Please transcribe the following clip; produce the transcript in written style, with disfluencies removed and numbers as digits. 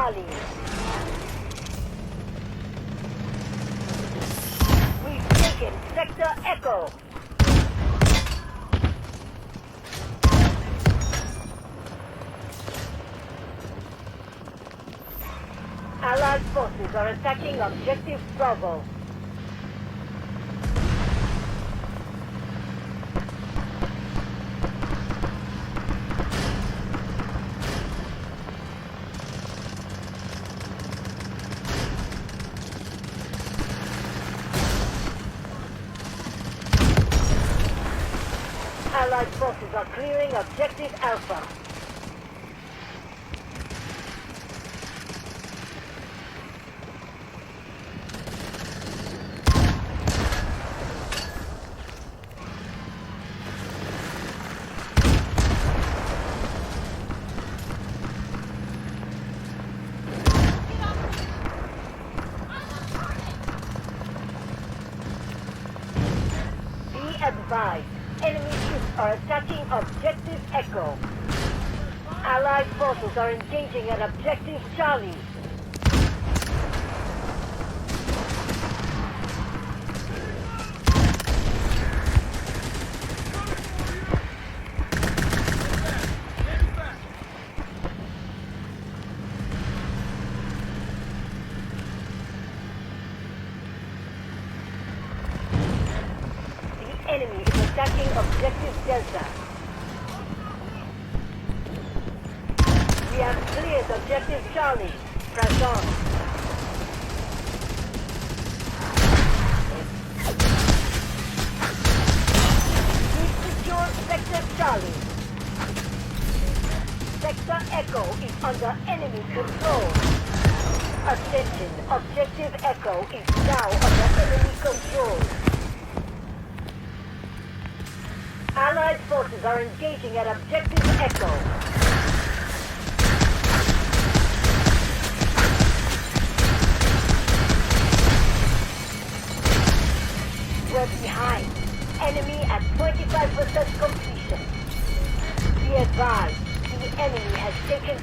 Charlie. We've taken Sector Echo. Allied forces are attacking Objective Bravo. Allied forces are clearing Objective Alpha. Be advised. Enemy ships are attacking Objective Echo. Allied forces are engaging at Objective Charlie. The enemy is attacking Objective Delta. We have cleared Objective Charlie. Press on. We've secured Sector Charlie. Sector Echo is under enemy control. Attention, Objective Echo is now under enemy control. Allied forces are engaging at Objective Echo. We're behind. Enemy at 25% completion. Be advised, the enemy has taken